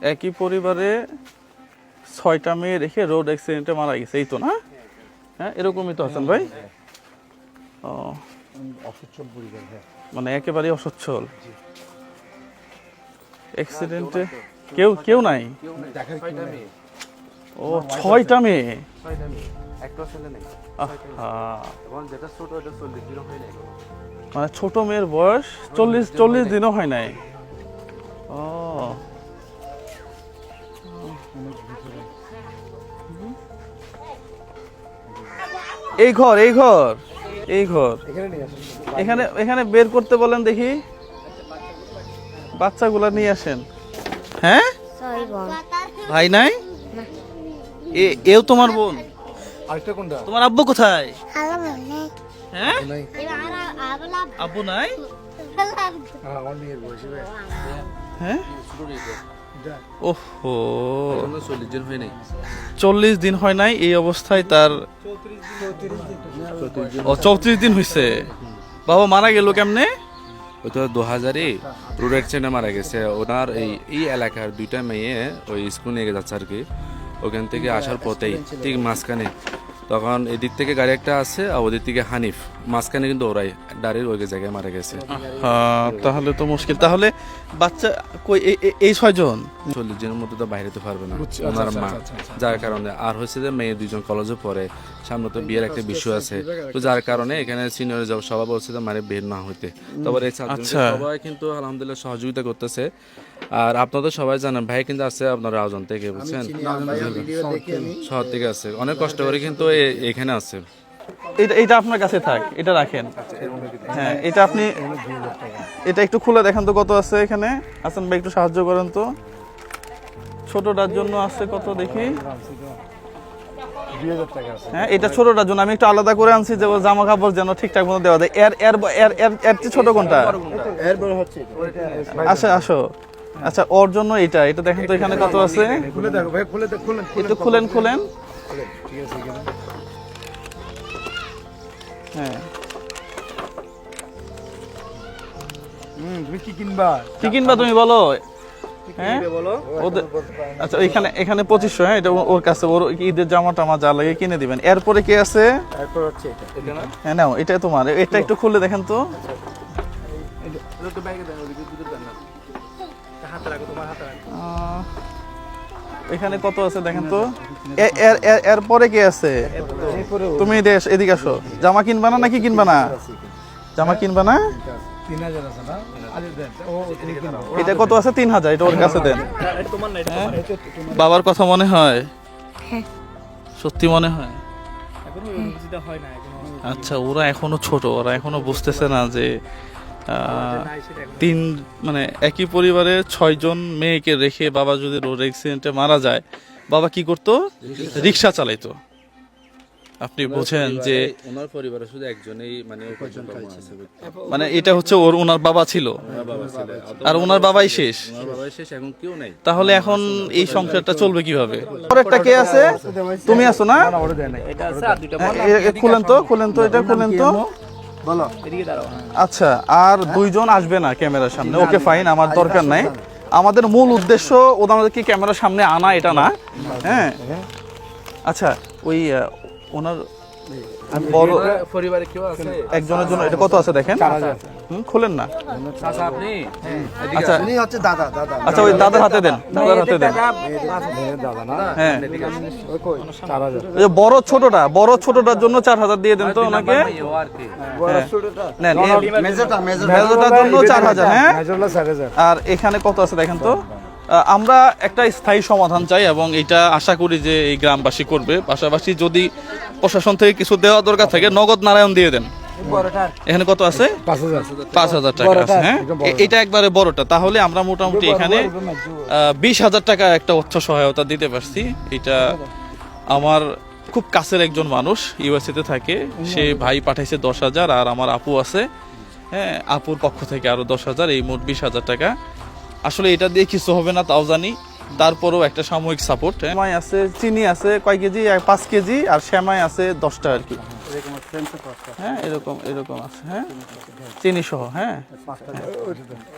একই পরিবারে 6টা মেয়ে রেখে রোড অ্যাক্সিডেন্টে মারা গেছে, এই তো না? হ্যাঁ, এরকমই তো হাসান ভাই। ও, অসচ্ছল পরিবার। হ্যাঁ, মানে একেবারেই অসচ্ছল। অ্যাক্সিডেন্টে কেউ কেউ নাই? ও, 6টা মেয়ে। একটা ছেলে নেই। এবং যেটা ছোট ওটা 40 দিনও হয় নাই। মানে ছোট মেয়ের বয়স 40 দিনও হয় নাই। ও, এই ঘর এখানে এখানে বের করতে বলেন দেখি, বাচ্চাগুলা নিয়ে আসেন। হ্যাঁ, ভাই নাই? এও তোমার বোন? আরেকটা কোনটা? তোমার আব্বু কোথায়? হ্যাঁ, আব্বু নাই? অনেক বয়সী ভাই। হ্যাঁ, ওহো, 40 দিন হয় নাই। 40 দিন হয় নাই। এই অবস্থায় তার 34 দিন হয়েছে। বাবা মারা গেল কেমনে? ওই তো 2000-এ রোড অ্যাক্সিডেন্টে মারা গেছে। ওনার এই এলাকার 2টা মেয়ে ওই স্কুল নিয়ে যাচ্ছে আর কি। ওখান থেকে আসার পথেই ঠিক মাঝখানে তখন এদিক থেকে গাড়ি একটা আছে আর ওদিক থেকে হানিফ, মাঝখানে কিন্তু ওরাই ডাইরেক্ট ওই জায়গায় মারা গেছে। তাহলে তো মুশকিল। তাহলে বাচ্চা কই? এই 6 জন 40 দিনের মধ্যে তো বাইরে তো পারবে না ওনার মা, যার কারণে। আর হচ্ছে যে মেয়ে 2জন কলেজে পড়ে, সামনে তো বিয়ের একটা বিষয় আছে, তো যার কারণে এখানে সিনিয়র যাও সবাই বলছে যে মানে বের না হইতে। তারপরে এই সবাই কিন্তু আলহামদুলিল্লাহ সহযোগিতা করতেছে। আর আপনাদের সবাই জানেন ভাই কিন্তু আছে আপনার রাউজান থেকে, বুঝছেন, শহর থেকে আছে, অনেক কষ্ট করে কিন্তু এখানে আছে। এটা আপনার কাছে থাক, এটা রাখেন। হ্যাঁ, এটা আপনি এটা একটু খুলে দেখেন তো কত আছে এখানে। হাসান ভাই একটু সাহায্য করেন তো। ছোটটার জন্য আছে কত দেখি। 2000 টাকা আছে। হ্যাঁ, এটা ছোটটার জন্য আমি একটু আলাদা করে আনছি যে ওর জামা কাপড় যেন ঠিকঠাক মতো দেওয়া যায়। এর চেয়ে ছোট কোনটা? এর বড় হচ্ছে এটা। আসো। আচ্ছা, ওর জন্য এটা দেখেন তো এখানে কত আছে। খুলে দেখো ভাই, খুলে দেখো, খুলেন। একটু খুলেন। ঠিক আছে এখানে। হ্যাঁ, তুমি কি কিনবা? কি কিনবা তুমি বলো? হ্যাঁ, আচ্ছা, এখানে 2500। হ্যাঁ, এটা ওর কাছে, ওর ঈদের জামা টামা যা লাগে কিনে দিবেন। এরপরে কি আছে? এরপর হচ্ছে এটা। হ্যাঁ, নাও, এটা তোমার। এটা একটু খুলে দেখেন তো। এখানে কত আছে দেখেন তো। এরপরে কি আছে? তুমি এদিকে আসো। জামা কিনবা না নাকি কিনবা না? জামা কিনবা না? 3000 আছে না? এটা কত আছে? 3000। এটা ওর কাছে দেন। বাবার কথা মনে হয়? সত্যি মনে হয়? আচ্ছা, ওরা এখনো ছোট, ওরা এখনো বুঝতেছে না যে মানে একই পরিবারে 6 জন মেয়েকে রেখে বাবা যদি রোড অ্যাক্সিডেন্টে মারা যায়, বাবা কি করতো? রিক্সা চালাইতো। আপনি বোঝেন যে ওনার পরিবারে শুধু একজনই মানে এটা হচ্ছে ওনার বাবা ছিল আর ওনার বাবাই শেষ। এখন কেউ নাই। তাহলে এখন এই সংসারটা চলবে কিভাবে? পরেরটা কে আছে? তুমি আছো না? খুলেন তো এটা খুলেন তো। বলো। আচ্ছা, আর 2 জন আসবে না ক্যামেরার সামনে। ওকে, ফাইন, আমার দরকার নাই। আমাদের মূল উদ্দেশ্য ওনাদেরকে ক্যামেরার সামনে আনা, এটা না। হ্যাঁ, আচ্ছা, ওই ওনার বড় পরিবারে কেউ আছে একজনের জন্য এটা কত আছে দেখেন। খুলেন না। আচ্ছা, আপনি আচ্ছা, উনি হচ্ছে দাদা। আচ্ছা, ওই দাদার হাতে দেন। দাদা না? হ্যাঁ, ওই কই 4000। ওই বড় ছোটটার জন্য 4000 দিয়ে দেন তো ওনাকে। নেন, মেজরটার জন্য 4000। হ্যাঁ, মেজরলা 4000। আর এখানে কত আছে দেখেন তো। আমরা একটা স্থায়ী সমাধান চাই এবং এটা আশা করি যে এই গ্রামবাসী করবে। পাশাপাশি যদি প্রশাসন থেকে কিছু দেওয়া দরকার থাকে, নগদ নারায়ণ দিয়ে দেন। এখানে কত আছে? 5000 টাকা আছে। হ্যাঁ, এটা একবারে বড়টা। তাহলে আমরা মোটামুটি এখানে 20,000 টাকা একটা অর্থ সহায়তা দিতে পারছি। এটা আমার খুব কাছের একজন মানুষ, ইউএসএ থাকে, সে ভাই পাঠাইছে 10,000, আর আমার আপু আছে, হ্যাঁ, আপুর পক্ষ থেকে আরো 10,000, এই মোট 20,000 টাকা। আসলে এটা দিয়ে কিছু হবে না তাও জানি, তারপরও একটা সাময়িক সাপোর্ট। সেমাই আছে, চিনি আছে কয় কেজি? 5 কেজি। আর সেমাই আছে 10টা আর কি। হ্যাঁ এরকম এরকম আছে, হ্যাঁ চিনি সহ, হ্যাঁ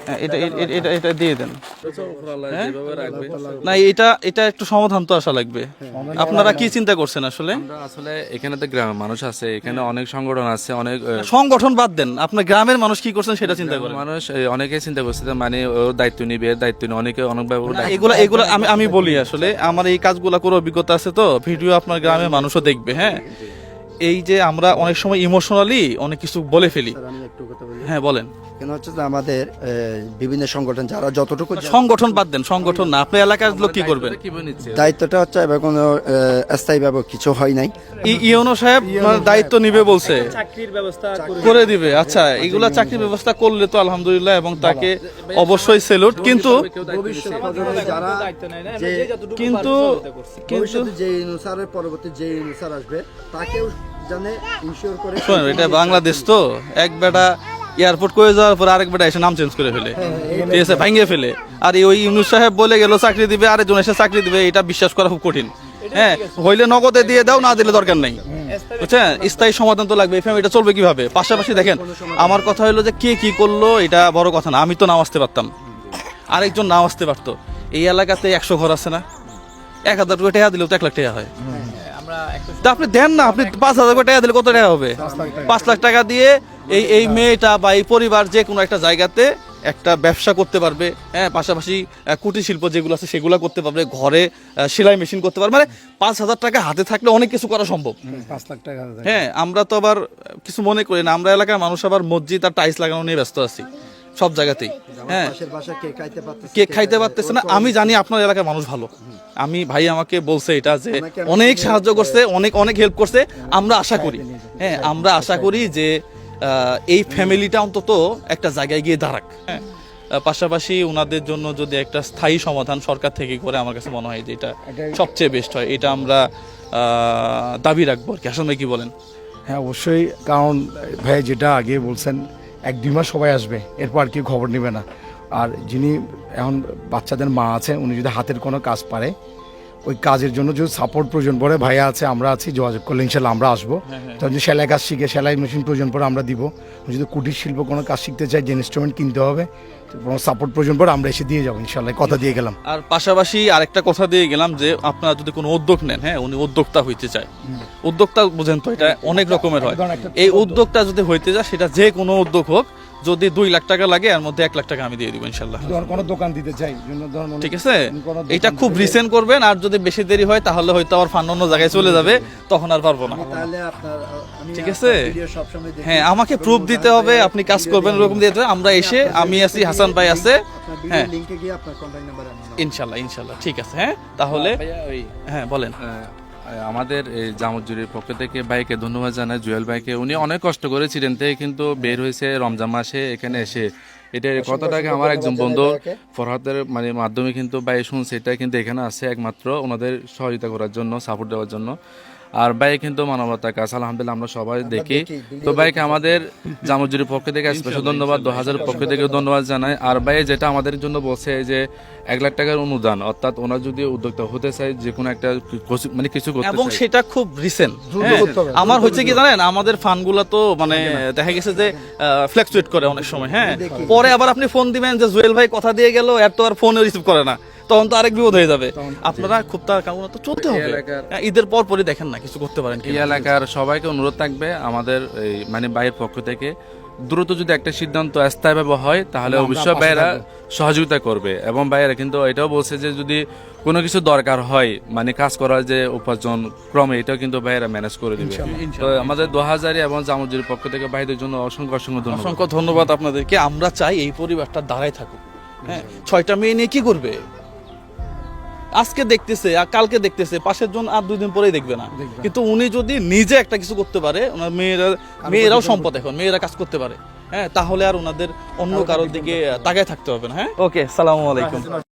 হ্যাঁ, এটা এটা এটা এটা দিয়ে দেন। না এটা এটা একটু সমাধান তো আসা লাগবে। আপনারা কি চিন্তা করছেন আসলে? আমরা আসলে এখানে তো গ্রামের মানুষ আছে, এখানে অনেক সংগঠন আছে, অনেক সংগঠন বাদ দেন, আপনার গ্রামের মানুষ কি করছেন সেটা চিন্তা করেন। মানুষ অনেকে চিন্তা করছে যে মানে ও দায়িত্ব নিবে, দায়িত্ব নিয়ে অনেকে অনেকভাবে না, এগুলা এগুলা আমি বলি আসলে আমার এই কাজগুলা করে অভিজ্ঞতা আছে, তো ভিডিও আপনার গ্রামের মানুষও দেখবে। হ্যাঁ এই যে আমরা অনেক সময় ইমোশনালি অনেক কিছু বলে ফেলি। আমি একটু কথা বলি। হ্যাঁ বলেন। কেন হচ্ছে যে আমাদের বিভিন্ন সংগঠন যারা যতটুকু সংগঠন বাদ দেন, সংগঠন না, আপনি এলাকার লোক কি করবেন? দায়িত্বটা হচ্ছে এবার কোনো স্থায়ীভাবে কিছু হয় নাই। ইউনো সাহেব দায়িত্ব নিবে বলছে, চাকরির ব্যবস্থা করে দিবে। আচ্ছা এগুলা চাকরির ব্যবস্থা করলে তো আলহামদুলিল্লাহ, এবং তাকে অবশ্যই সেলুট। কিন্তু যারা কিন্তু ভবিষ্যতে যে অনুসারে পরবর্তী যে অনুসার আসবে তাকেও জানে ইনশিওর করে। শোনেন এটা বাংলাদেশ তো, এক বেটা এয়ারপোর্ট করে যাওয়ার পর আরেক বেটা এসে নাম চেঞ্জ করে ফেলে, ঠিক আছে, ভাঙিয়ে ফেলে। আর ওই ইউনুস সাহেব বলে গেল চাকরি দিবে, আরেকজন এসে চাকরি দিবে, এটা বিশ্বাস করা খুব কঠিন। হ্যাঁ হইলে নগদে দিয়ে দাও, না দিলে দরকার নাই, বুঝছেন? স্থায়ী সমাধান তো লাগবে। এই ফ্যামিলিটা চলবে কিভাবে? পাশাপাশি দেখেন আমার কথা হলো যে কে কি করলো এটা বড় কথা না। আমি তো নাও আসতে পারতাম, আরেকজন নাও আসতে পারতো। এই এলাকাতে 100 ঘর আছে না, 1000 টাকা টাকা দিলেও তো 1 লাখ টাকা হয়। তা আপনি দেন না, আপনি 5000 টাকা দিলে কত টাকা হবে? 5 লাখ টাকা দিয়ে এই মেয়েটা বা এই পরিবার যে কোনো একটা জায়গাতে একটা ব্যবসা করতে পারবে। হ্যাঁ পাশাপাশি কুটির শিল্প যেগুলো আছে সেগুলো করতে পারবে, ঘরে সেলাই মেশিন করতে পারবে। মানে 5000 টাকা হাতে থাকলে অনেক কিছু করা সম্ভব। 5 লাখ টাকা। হ্যাঁ আমরা তো আবার কিছু মনে করি না, আমরা এলাকার মানুষ আবার মসজিদ আর টাইলস লাগানো নিয়ে ব্যস্ত আছি সব জায়গাতেই। হ্যাঁ কেক খাইতে পারতেছে না। আমি জানি আপনার এলাকার মানুষ ভালো, আমি ভাই আমাকে বলছে এটা যে অনেক সাহায্য করছে, অনেক অনেক হেল্প করছে। আমরা আশা করি, হ্যাঁ আমরা আশা করি যে এই ফ্যামিলিটা অন্তত একটা জায়গায় গিয়ে দাঁড়াক। হ্যাঁ পাশাপাশি ওনাদের জন্য যদি একটা স্থায়ী সমাধান সরকার থেকে করে, আমার কাছে মনে হয় যে এটা সবচেয়ে বেস্ট হয়। এটা আমরা দাবি রাখবো আর কি। হাসান ভাই কি বলেন? হ্যাঁ অবশ্যই, কারণ ভাই যেটা আগে বলছেন 1-2 মাস সবাই আসবে, এরপর আর কেউ খবর নেবে না। আর যিনি এখন বাচ্চাদের মা আছে, উনি যদি হাতের কোনো কাজ পারে, ওই কাজের জন্য যদি সাপোর্ট প্রয়োজন পড়ে, ভাইয়া আছে, আমরা আছি, যোগাযোগ করলে ইনশাল্লাহ আমরা আসবো। তখন যদি সেলাই কাজ শিখে, সেলাই মেশিন প্রয়োজন পড়ে আমরা দিব। যদি কুটির শিল্প কোনো কাজ শিখতে চাই, যে ইনস্ট্রুমেন্ট কিনতে হবে, কোনো সাপোর্ট প্রয়োজন পড়ে আমরা এসে দিয়ে যাবো ইনশাল্লাহ, কথা দিয়ে গেলাম। আর পাশাপাশি আরেকটা কথা দিয়ে গেলাম যে আপনারা যদি কোনো উদ্যোগ নেন, হ্যাঁ উনি উদ্যোক্তা হইতে চায়, উদ্যোক্তা বুঝেন তো এটা অনেক রকমের হয়। এই উদ্যোগটা যদি হইতে যায়, সেটা যে কোনো উদ্যোগ হোক, যদি 2 লাখ টাকা লাগে এর মধ্যে 1 লাখ টাকা আমি দিয়ে দিব ইনশাল্লাহ। কোনো দোকান দিতে চাই, ঠিক আছে, এটা খুব রিসেন্ট করবেন। আর যদি বেশি দেরি হয় তাহলে হয়তো আবার ফান্ড অন্য জায়গায় চলে যাবে, তখন আর পারবো না। ঠিক আছে, হ্যাঁ আমাকে প্রুফ দিতে হবে, আপনি কাজ করবেন ওরকম দিতে হবে। আমরা এসে, আমি আছি, হাসান ভাই আছে, হ্যাঁ ইনশাল্লাহ ইনশাল্লাহ। ঠিক আছে, হ্যাঁ তাহলে হ্যাঁ বলেন। আমাদের এই জামুজুরির পক্ষ থেকে ভাইকে ধন্যবাদ জানাই, জুয়েল ভাইকে। উনি অনেক কষ্ট করে চিরেন থেকে কিন্তু বের হয়েছে রমজান মাসে এখানে এসে। এটার কথাটাকে আমার একজন বন্ধু ফরহাদের মানে মাধ্যমে কিন্তু ভাই শুনছে, এটা কিন্তু এখানে আছে একমাত্র ওনাদের সহযোগিতা করার জন্য, সাপোর্ট দেওয়ার জন্য। আর ভাই কিন্তু মানবতার কাজ আলহামদুলিল্লাহ আমরা সবাই দেখি। তো ভাইকে আমাদের জামুজুরির পক্ষ থেকে স্পেশাল ধন্যবাদ, 2000 পক্ষ থেকে ধন্যবাদ জানাই। আর ভাই যেটা আমাদের জন্য বলছে যে 1 লাখ টাকার অনুদান, অর্থাৎ ওনার যদি উদ্যোক্তা হতে চায় যে কোনো একটা মানে কিছু করতে এবং চায়, সেটা খুব রিসেন্ট। আমার হচ্ছে কি জানেন, আমাদের ফান্ডগুলো তো মানে দেখা গেছে যে ফ্ল্যাকচুয়েট করে অনেক সময়। হ্যাঁ পরে আবার আপনি ফোন দিবেন যে জুয়েল ভাই কথা দিয়ে গেল, এর তো আর ফোন রিসিভ করে না, তখন তো আরেক বিপদ হয়ে যাবে। আপনারা খুব তার কারণ তো চলতে হবে, ঈদের পর পরে দেখেন না কিছু করতে পারেন। এই এলাকার সবাইকে অনুরোধ থাকবে আমাদের এই মানে ভাইয়ের পক্ষ থেকে, দ্রুত যদি একটা সিদ্ধান্ত স্থায়ীভাবে হয় তাহলে অবশ্যই ভাইয়েরা সহযোগিতা করবে। এবং ভাইয়েরা কিন্তু এটাও বলছে যে যদি কোনো কিছু দরকার হয়, মানে কাজ করার যে উপার্জন ক্রমে, এটাও কিন্তু ভাইয়েরা ম্যানেজ করে দিবে। তো আমাদের 2000 এবং জামুজুরির পক্ষ থেকে ভাইদের জন্য অসংখ্য অসংখ্য ধন্যবাদ। অসংখ্য ধন্যবাদ আপনাদেরকে। আমরা চাই এই পরিবারটা দাঁড়ায় থাকুক। হ্যাঁ 6টা মেয়ে নিয়ে কি করবে? আজকে দেখতেছে আর কালকে দেখতেছে, পাশের জন আর 2 দিন পরেই দেখবে না। কিন্তু উনি যদি নিজে একটা কিছু করতে পারে, ওনার মেয়েরাও সম্পদ, এখন মেয়েরা কাজ করতে পারে, হ্যাঁ তাহলে আর ওনাদের অন্য কারোর দিকে তাকায় থাকতে হবে না। হ্যাঁ ওকে, সালামু আলাইকুম।